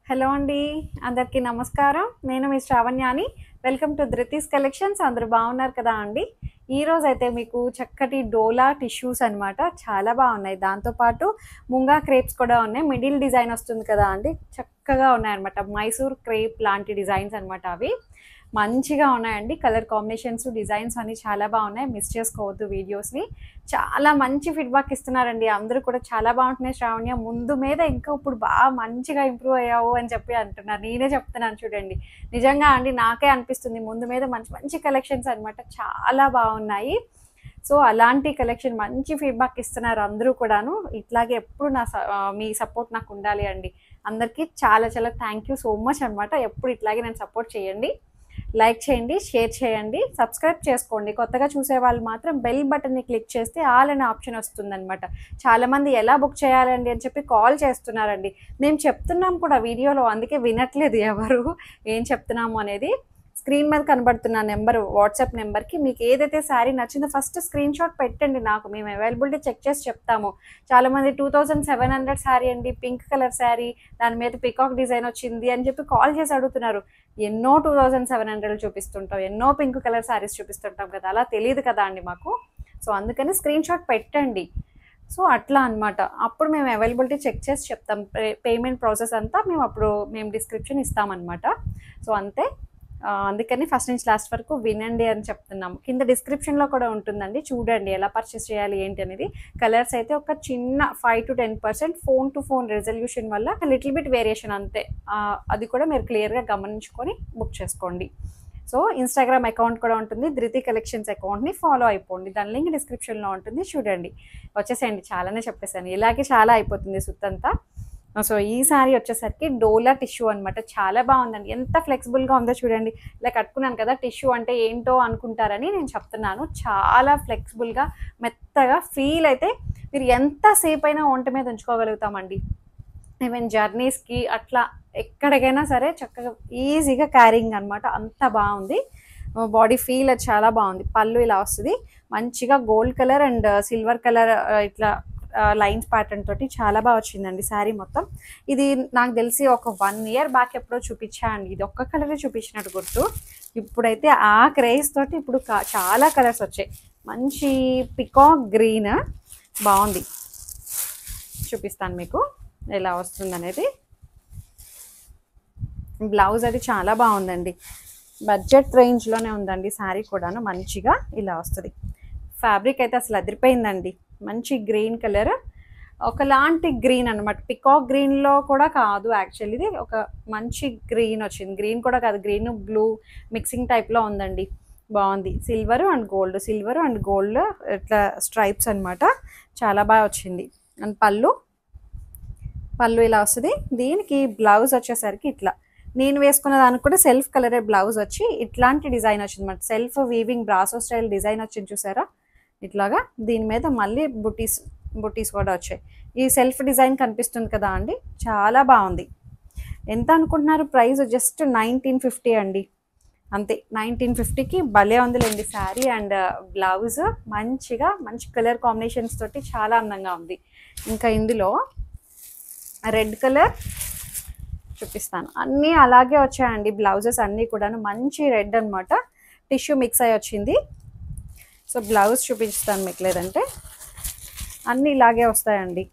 Hello అండి. అందరికీ నమస్కారం. నేను మీ శ్రావణ్యాని. Welcome to Dhruthi's collections. అందరూ బాగున్నారు కదా అండి. ఈరోజైతే మీకు చక్కటి డోలా టిష్యూస్ అనమాట. చాలా బాగున్నాయి. దాంతోపాటు ముంగా క్రేప్స్ కూడా ఉన్నాయి. మిడిల్ డిజైన్ వస్తుంది కదా అండి, చక్కగా ఉన్నాయన్నమాట. మైసూర్ క్రేప్ లాంటి డిజైన్స్ అనమాట. అవి మంచిగా ఉన్నాయండి. కలర్ కాంబినేషన్స్, డిజైన్స్ అన్నీ చాలా బాగున్నాయి. మిస్ చేసుకోవద్దు వీడియోస్ని. చాలా మంచి ఫీడ్బ్యాక్ ఇస్తున్నారండి. అందరూ కూడా చాలా బాగుంటున్నాయి శ్రావణ్య, ముందు మీద ఇంకా ఇప్పుడు బాగా మంచిగా ఇంప్రూవ్ అయ్యావు అని చెప్పి అంటున్నారు. నేనే చెప్తున్నాను చూడండి. నిజంగా అండి, నాకే అనిపిస్తుంది ముందు మీద మంచి మంచి కలెక్షన్స్ అనమాట, చాలా బాగున్నాయి. సో అలాంటి కలెక్షన్ మంచి ఫీడ్బ్యాక్ ఇస్తున్నారు అందరూ కూడాను. ఇట్లాగే ఎప్పుడు మీ సపోర్ట్ నాకు ఉండాలి అండి. అందరికీ చాలా చాలా థ్యాంక్ యూ సో మచ్ అనమాట. ఎప్పుడు ఇట్లాగే నేను సపోర్ట్ చేయండి. లైక్ చేయండి, షేర్ చేయండి, సబ్స్క్రైబ్ చేసుకోండి. కొత్తగా చూసే వాళ్ళు మాత్రం బెల్ బటన్ని క్లిక్ చేస్తే ఆల్ అనే ఆప్షన్ వస్తుందన్నమాట. చాలామంది ఎలా బుక్ చేయాలండి అని చెప్పి కాల్ చేస్తున్నారండి. మేము చెప్తున్నాం కూడా వీడియోలో, అందుకే వినట్లేదు ఎవరు ఏం చెప్తున్నాము అనేది. స్క్రీన్ మీద కనబడుతున్న నెంబర్, వాట్సాప్ నెంబర్కి మీకు ఏదైతే శారీ నచ్చిందో ఫస్ట్ స్క్రీన్ షాట్ పెట్టండి నాకు. మేము అవైలబిలిటీ చెక్ చేసి చెప్తాము. చాలామంది 2700 శారీ అండి, పింక్ కలర్ శారీ, దాని మీద పికాక్ డిజైన్ వచ్చింది అని చెప్పి కాల్ చేసి అడుగుతున్నారు. ఎన్నో 2700 చూపిస్తుంటాం, ఎన్నో పింక్ కలర్ శారీస్ చూపిస్తుంటాం కదా, అలా తెలియదు కదా అండి మాకు. సో అందుకని స్క్రీన్ షాట్ పెట్టండి. సో అట్లా అనమాట. అప్పుడు మేము అవైలబిలిటీ చెక్ చేసి చెప్తాం. పేమెంట్ ప్రాసెస్ అంతా మేము డిస్క్రిప్షన్ ఇస్తామన్నమాట. సో అంతే. అందుకని ఫస్ట్ నుంచి లాస్ట్ వరకు వినండి అని చెప్తున్నాము. కింద డిస్క్రిప్షన్లో కూడా ఉంటుందండి, చూడండి ఎలా పర్చేస్ చేయాలి ఏంటి అనేది. కలర్స్ అయితే ఒక చిన్న 5 to 10% phone to phone resolution వల్ల లిటిల్ బిట్ వేరియేషన్ అంతే. అది కూడా మీరు క్లియర్గా గమనించుకొని బుక్ చేసుకోండి. సో ఇన్స్టాగ్రామ్ అకౌంట్ కూడా ఉంటుంది, ధృతి కలెక్షన్స్ అకౌంట్ని ఫాలో అయిపోండి. దాని లింక్ డిస్క్రిప్షన్లో ఉంటుంది, చూడండి. వచ్చేసేయండి, చాలానే చెప్పేసాను, ఇలాగే చాలా అయిపోతుంది సుత్తంతా. సో ఈ సారీ వచ్చేసరికి డోలా టిష్యూ అనమాట. చాలా బాగుందండి, ఎంత ఫ్లెక్సిబుల్గా ఉందో చూడండి. ఇలా కట్టుకున్నాను కదా, టిష్యూ అంటే ఏంటో అనుకుంటారని నేను చెప్తున్నాను. చాలా ఫ్లెక్సిబుల్గా, మెత్తగా ఫీల్ అయితే మీరు ఎంతసేపు అయినా ఒంటి మీద ఉంచుకోగలుగుతామండి. ఈవెన్ జర్నీస్కి అట్లా ఎక్కడికైనా సరే చక్కగా ఈజీగా క్యారింగ్ అనమాట. అంత బాగుంది. బాడీ ఫీల్ అది చాలా బాగుంది. పళ్ళు ఇలా వస్తుంది, మంచిగా gold colour and silver colour ఇట్లా లైన్స్ ప్యాటర్న్ తోటి చాలా బాగా వచ్చిందండి శారీ మొత్తం. ఇది నాకు తెలిసి ఒక 1 year బ్యాక్ ఎప్పుడో చూపించా అండి. ఇది ఒక్క కలరే చూపించినట్టు గుర్తు. ఇప్పుడైతే ఆ క్రేజ్ తోటి ఇప్పుడు చాలా కలర్స్ వచ్చాయి. మంచి పికాక్ గ్రీన్ బాగుంది, చూపిస్తాను మీకు ఎలా వస్తుంది అనేది. బ్లౌజ్ అది చాలా బాగుందండి, బడ్జెట్ రేంజ్లోనే ఉందండి శారీ కూడాను. మంచిగా ఇలా వస్తుంది. ఫ్యాబ్రిక్ అయితే అసలు అదిరిపోయిందండి. మంచి గ్రీన్ కలర్, ఒకలాంటి గ్రీన్ అనమాట. పికాక్ గ్రీన్లో కూడా కాదు యాక్చువల్లీ, ఇది ఒక మంచి గ్రీన్ వచ్చింది. గ్రీన్ కూడా కాదు, గ్రీన్ బ్లూ మిక్సింగ్ టైప్లో ఉందండి. బాగుంది. సిల్వర్ అండ్ గోల్డ్ ఇట్లా స్ట్రైప్స్ అనమాట. చాలా బాగా వచ్చింది. అండ్ పళ్ళు ఇలా వస్తుంది. దీనికి బ్లౌజ్ వచ్చేసరికి ఇట్లా, నేను వేసుకున్న దానికి కూడా సెల్ఫ్ కలరే బ్లౌజ్ వచ్చి ఇట్లాంటి డిజైన్ వచ్చింది అనమాట. Self weaving brasso style design వచ్చింది చూసారా ఇట్లాగా. దీని మీద మళ్ళీ బుటీస్ కూడా వచ్చాయి. ఈ సెల్ఫ్ డిజైన్ కనిపిస్తుంది కదా అండి, చాలా బాగుంది. ఎంత అనుకుంటున్నారు ప్రైస్? జస్ట్ 1950 అండి, అంతే. 1950కి భలే ఉందిలేండి శారీ అండ్ బ్లౌజ్. మంచి కలర్ కాంబినేషన్స్ తోటి చాలా అందంగా ఉంది. ఇంకా ఇందులో రెడ్ కలర్ చూపిస్తాను. అన్నీ అలాగే వచ్చాయండి బ్లౌజెస్ అన్నీ కూడాను. మంచి రెడ్ అనమాట, టిష్యూ మిక్స్ అయ్యి వచ్చింది. సో బ్లౌజ్ చూపిస్తాను మీకు, లేదంటే అన్నీ ఇలాగే వస్తాయండి.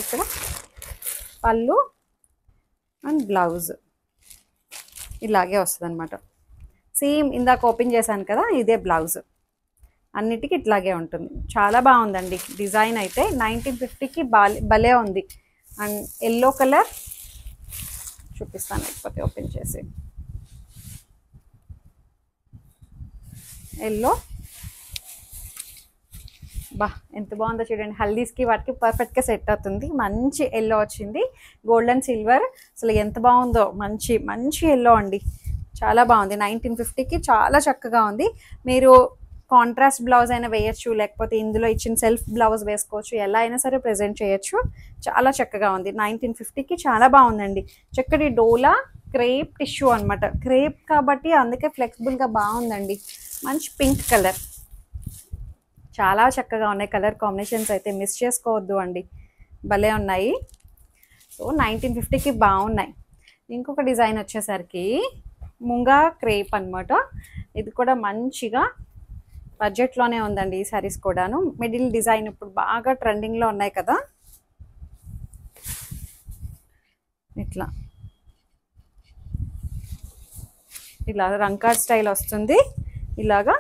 ఇక్కడ పళ్ళు అండ్ బ్లౌజ్ ఇలాగే వస్తుంది అనమాట. సేమ్ ఇందాక ఓపెన్ చేశాను కదా, ఇదే బ్లౌజ్. అన్నిటికీ ఇట్లాగే ఉంటుంది. చాలా బాగుందండి డిజైన్ అయితే. 1950కి భలే ఉంది. అండ్ ఎల్లో కలర్ చూపిస్తాను, లేకపోతే ఓపెన్ చేసి. ఎల్లో ఎంత బాగుందో చూడండి. హల్దీస్కి వాటికి పర్ఫెక్ట్గా సెట్ అవుతుంది. మంచి ఎల్లో వచ్చింది, గోల్డ్ అండ్ సిల్వర్. అసలు ఎంత బాగుందో, మంచి ఎల్లో అండి, చాలా బాగుంది. 1950కి చాలా చక్కగా ఉంది. మీరు కాంట్రాస్ట్ బ్లౌజ్ అయినా వేయచ్చు, లేకపోతే ఇందులో ఇచ్చిన సెల్ఫ్ బ్లౌజ్ వేసుకోవచ్చు, ఎలా అయినా సరే ప్రెజెంట్ చేయొచ్చు. చాలా చక్కగా ఉంది. 1950కి చాలా బాగుందండి. చక్కటి డోలా క్రేప్ టిష్యూ అనమాట. క్రేప్ కాబట్టి అందుకే ఫ్లెక్సిబుల్గా బాగుందండి. మంచి పింక్ కలర్, చాలా చక్కగా ఉన్నాయి కలర్ కాంబినేషన్స్ అయితే. మిస్ చేసుకోవద్దు అండి. భలే ఉన్నాయి. సో 1950కి బాగున్నాయి. ఇంకొక డిజైన్ వచ్చేసరికి ముంగా క్రేప్ అనమాట. ఇది కూడా మంచిగా బడ్జెట్లోనే ఉందండి ఈ సారీస్ కూడాను. మిడిల్ డిజైన్ ఇప్పుడు బాగా ట్రెండింగ్లో ఉన్నాయి కదా, ఇట్లా ఇలా రంకాడ్ స్టైల్ వస్తుంది ఇలాగా.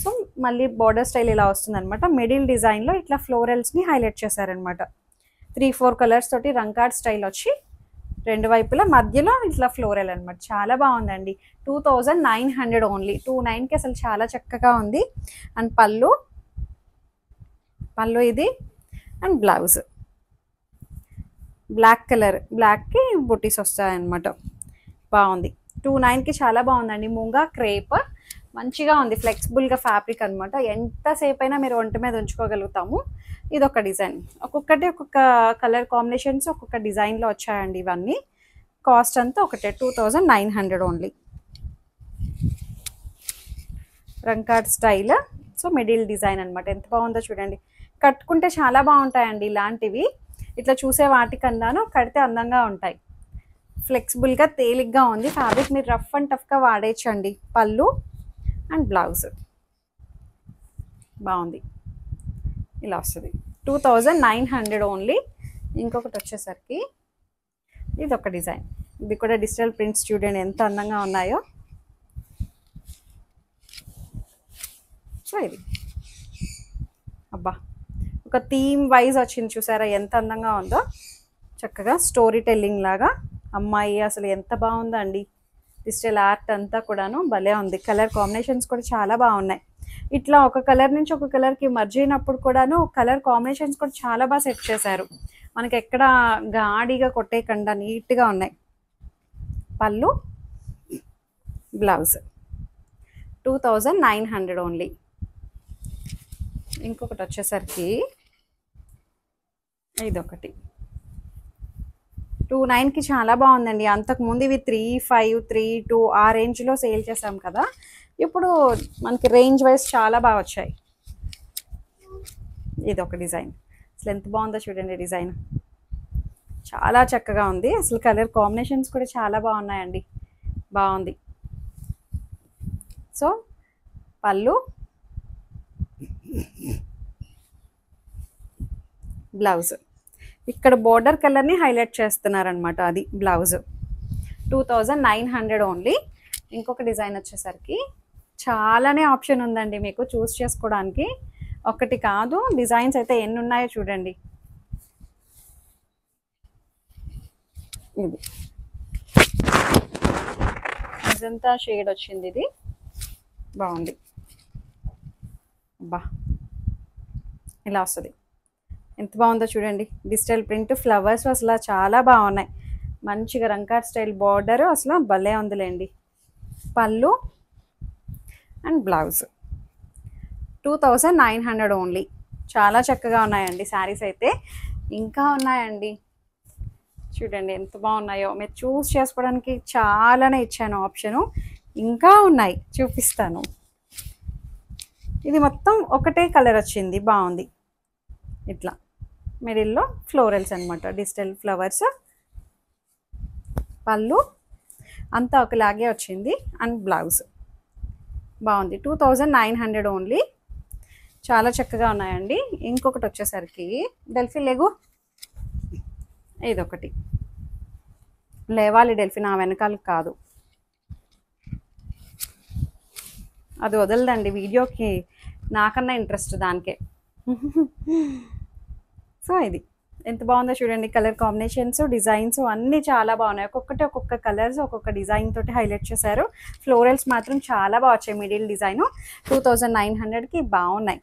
సో మళ్ళీ బార్డర్ స్టైల్ ఇలా వస్తుంది అనమాట. మిడిల్ డిజైన్లో ఇట్లా ఫ్లోరల్స్ని హైలైట్ చేశారనమాట. 3-4 కలర్స్ తోటి రంకాడ్ స్టైల్ వచ్చి రెండు వైపులా మధ్యలో ఇట్లా ఫ్లోరల్ అనమాట. చాలా బాగుందండి. 2900 ఓన్లీ. 29కి అసలు చాలా చక్కగా ఉంది. అండ్ పళ్ళు ఇది. అండ్ బ్లౌజ్ బ్లాక్ కలర్, బ్లాక్కి బుటీస్ వస్తాయన్నమాట. బాగుంది. 29కి చాలా బాగుందండి. ముంగా క్రేప్ మంచిగా ఉంది. ఫ్లెక్సిబుల్గా ఫ్యాబ్రిక్ అనమాట. ఎంతసేపు అయినా మీరు ఒంటి మీద ఉంచుకోగలుగుతాము. ఇది ఒక డిజైన్. ఒక్కొక్కటి ఒక్కొక్క కలర్ కాంబినేషన్స్ ఒక్కొక్క డిజైన్లో వచ్చాయండి ఇవన్నీ. కాస్ట్ అంతా ఒకటే 2900 ఓన్లీ. రంకాడ్ స్టైల్. సో మిడిల్ డిజైన్ అనమాట. ఎంత బాగుందో చూడండి. కట్టుకుంటే చాలా బాగుంటాయండి ఇలాంటివి. ఇట్లా చూసే వాటికన్నాను కడితే అందంగా ఉంటాయి. ఫ్లెక్సిబుల్గా తేలిగ్గా ఉంది ఫ్యాబ్రిక్. మీరు రఫ్ అండ్ టఫ్గా వాడేయచ్చండి. పళ్ళు అండ్ బ్లౌజ్ బాగుంది. ఇలా వస్తుంది. 2900 ఓన్లీ. ఇంకొకటి వచ్చేసరికి ఇది ఒక డిజైన్. ఇది కూడా డిజిటల్ ప్రింట్స్ చూడండి ఎంత అందంగా ఉన్నాయో. సో ఇది అబ్బా ఒక థీమ్ వైజ్ వచ్చింది చూసారా ఎంత అందంగా ఉందో. చక్కగా స్టోరీ టెల్లింగ్ లాగా అమ్మాయి అసలు ఎంత బాగుందో అండి. డిజిటల్ ఆర్ట్ అంతా కూడాను భలే ఉంది. కలర్ కాంబినేషన్స్ కూడా చాలా బాగున్నాయి. ఇట్లా ఒక కలర్ నుంచి ఒక కలర్కి మర్జ్ అయినప్పుడు కూడాను కలర్ కాంబినేషన్స్ కూడా చాలా బాగా సెట్ చేశారు. మనకి ఎక్కడ గాడిగా కొట్టేయకుండా నీట్గా ఉన్నాయి. పళ్ళు బ్లౌజ్ 2900 ఓన్లీ. ఇంకొకటి వచ్చేసరికి ఇదొకటి 29కి చాలా బాగుందండి. అంతకుముందు ఇవి 35, 32 ఆ రేంజ్లో సేల్ చేసాం కదా. ఇప్పుడు మనకి రేంజ్ వైజ్ చాలా బాగా వచ్చాయి. ఇది ఒక డిజైన్. అసలు ఎంత బాగుందో చూడండి. డిజైన్ చాలా చక్కగా ఉంది. అసలు కలర్ కాంబినేషన్స్ కూడా చాలా బాగున్నాయండి. బాగుంది. సో పళ్ళు బ్లౌజ్ ఇక్కడ బోర్డర్ కలర్ని హైలైట్ చేస్తున్నారనమాట. అది బ్లౌజ్. 2900 ఓన్లీ. ఇంకొక డిజైన్ వచ్చేసరికి చాలానే ఆప్షన్ ఉందండి మీకు చూస్ చేసుకోవడానికి. ఒకటి కాదు డిజైన్స్ అయితే ఎన్ని ఉన్నాయో చూడండి. ఇది ఇదంతా షేడ్ వచ్చింది. ఇది బాగుంది. బా ఇలా వస్తుంది. ఎంత బాగుందో చూడండి. డిజిటల్ ప్రింట్ ఫ్లవర్స్ అసలు చాలా బాగున్నాయి. మంచిగా రంకాడ్ స్టైల్ బార్డర్ అసలు భలే ఉందిలేండి. పళ్ళు అండ్ బ్లౌజ్ 2900 ఓన్లీ. చాలా చక్కగా ఉన్నాయండి శారీస్ అయితే. ఇంకా ఉన్నాయండి చూడండి ఎంత బాగున్నాయో. మీరు చూస్ చేసుకోవడానికి చాలానే ఇచ్చాను ఆప్షను. ఇంకా ఉన్నాయి చూపిస్తాను. ఇది మొత్తం ఒకటే కలర్ వచ్చింది. బాగుంది. ఇట్లా మిడిల్లో ఫ్లోరల్స్ అనమాట. Digital flowers. పళ్ళు అంతా ఒకలాగే వచ్చింది. అండ్ బ్లౌజ్ బాగుంది. 2900 ఓన్లీ. చాలా చక్కగా ఉన్నాయండి. ఇంకొకటి వచ్చేసరికి డెల్ఫిన్ లెగు. ఇదొకటి లేవాలి డెల్ఫిన్. ఆ వెనకాల కాదు, అది వదలదండి వీడియోకి. నాకన్నా ఇంట్రెస్ట్ దానికే. సో ఇది ఎంత బాగుందో చూడండి. కలర్ కాంబినేషన్స్ డిజైన్స్ అన్నీ చాలా బాగున్నాయి. ఒక్కొక్క కలర్స్ ఒక్కొక్క డిజైన్ తోటి హైలైట్ చేశారు. ఫ్లోరల్స్ మాత్రం చాలా బాగా వచ్చాయి. మిడిల్ డిజైన్ 2900కి బాగున్నాయి.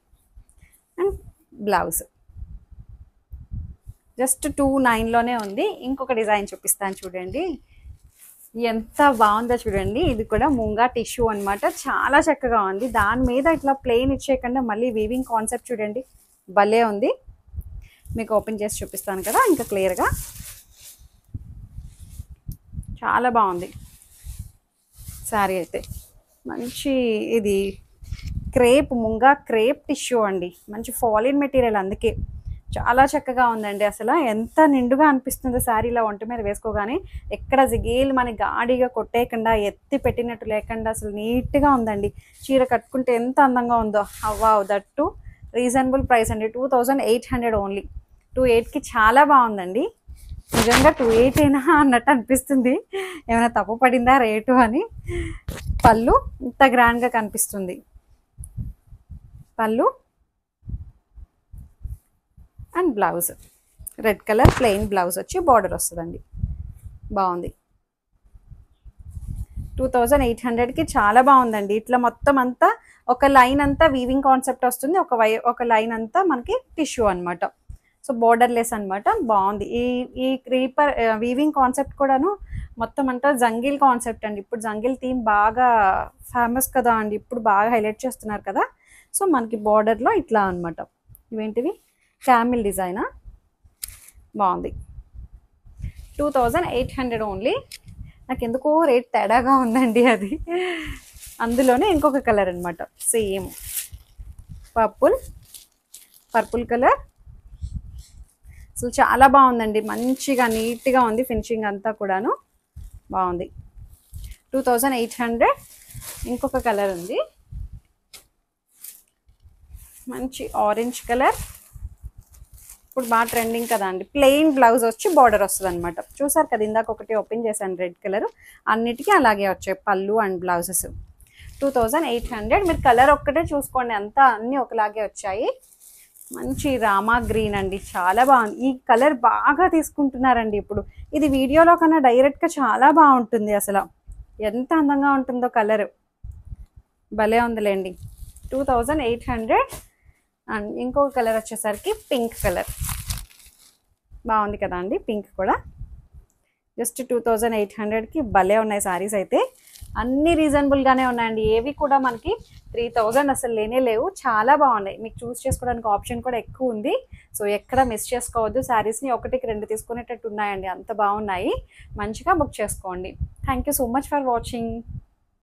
అండ్ బ్లౌజ్ జస్ట్ 29లోనే ఉంది. ఇంకొక డిజైన్ చూపిస్తాను చూడండి. ఎంత బాగుందో చూడండి. ఇది కూడా ముంగా టిష్యూ అనమాట. చాలా చక్కగా ఉంది. దాని మీద ఇట్లా ప్లెయిన్ ఇచ్చేయకుండా మళ్ళీ వీవింగ్ కాన్సెప్ట్ చూడండి. భలే ఉంది. మీకు ఓపెన్ చేసి చూపిస్తాను కదా ఇంకా క్లియర్గా. చాలా బాగుంది శారీ అయితే. మంచి ఇది క్రేప్ ముంగా క్రేప్ టిష్యూ అండి. మంచి ఫాలిన్ మెటీరియల్. అందుకే చాలా చక్కగా ఉందండి. అసలు ఎంత నిండుగా అనిపిస్తుందో శారీ ఇలా ఒంటి మీద వేసుకోగానే. ఎక్కడ జిగేలు మన గాడిగా కొట్టేయకుండా, ఎత్తి పెట్టినట్టు లేకుండా అసలు నీట్‌గా ఉందండి. చీర కట్టుకుంటే ఎంత అందంగా ఉందో. Wow! That two reasonable price అండి. 2800 ఓన్లీ. 28కి చాలా బాగుందండి. నిజంగా 28 అన్నట్టు అనిపిస్తుంది. ఏమైనా తప్పు పడిందా రేటు అని. పళ్ళు ఇంత గ్రాండ్‌గా కనిపిస్తుంది. పళ్ళు and blouse red colour plain blouse వచ్చి బార్డర్ వస్తుందండి. బాగుంది. 2800కి చాలా బాగుందండి. ఇట్లా మొత్తం అంతా ఒక లైన్ అంతా వీవింగ్ కాన్సెప్ట్ వస్తుంది. ఒక లైన్ అంతా మనకి టిష్యూ అనమాట. సో బోర్డర్లెస్ అనమాట. బాగుంది. ఈ ఈ క్రీపర్ వీవింగ్ కాన్సెప్ట్ కూడాను మొత్తం అంతా జంగిల్ కాన్సెప్ట్ అండి. ఇప్పుడు జంగిల్ థీమ్ బాగా ఫేమస్ కదా అండి. ఇప్పుడు బాగా హైలైట్ చేస్తున్నారు కదా. సో మనకి బార్డర్లో ఇట్లా అనమాట. ఇవేంటివి క్యామిల్ డిజైనా. బాగుంది. 2800 ఓన్లీ. నాకు ఎందుకో రేట్ తేడాగా ఉందండి అది. అందులోనే ఇంకొక కలర్ అనమాట. Same purple colour. అసలు చాలా బాగుందండి. మంచిగా నీట్గా ఉంది ఫినిషింగ్ అంతా కూడాను. బాగుంది. 2800. ఇంకొక కలర్ ఉంది, మంచి ఆరెంజ్ కలర్. ఇప్పుడు బాగా ట్రెండింగ్ కదా అండి. ప్లెయిన్ బ్లౌజ్ వచ్చి బార్డర్ వస్తుంది అనమాట. చూసారు కదా, ఇందాక ఒకటి ఓపెన్ చేశాను రెడ్ కలర్. అన్నిటికీ అలాగే వచ్చాయి పళ్ళు అండ్ బ్లౌజెస్. 2800. మీరు కలర్ ఒక్కటే చూసుకోండి, అంతా అన్నీ ఒకలాగే వచ్చాయి. మంచి రామా గ్రీన్ అండి. చాలా బాగుంది. ఈ కలర్ బాగా తీసుకుంటున్నారండి ఇప్పుడు. ఇది వీడియోలో కన్నా డైరెక్ట్గా చాలా బాగుంటుంది. అసలు ఎంత అందంగా ఉంటుందో కలర్. భలే ఉందిలేండి. 2800. అండ్ ఇంకొక కలర్ వచ్చేసరికి పింక్ కలర్. బాగుంది కదా అండి. పింక్ కూడా జస్ట్ 2800కి భలే ఉన్నాయి సారీస్ అయితే. అన్నీ రీజనబుల్గానే ఉన్నాయండి. ఏవి కూడా మనకి 3000 అసలు లేనే లేవు. చాలా బాగున్నాయి. మీకు చూస్ చేసుకోవడానికి ఆప్షన్ కూడా ఎక్కువ ఉంది. సో ఎక్కడ మిస్ చేసుకోవద్దు. శారీస్ని 1కి 2 తీసుకునేటట్టు ఉన్నాయండి. అంత బాగున్నాయి. మంచిగా బుక్ చేసుకోండి. Thank you so much for watching.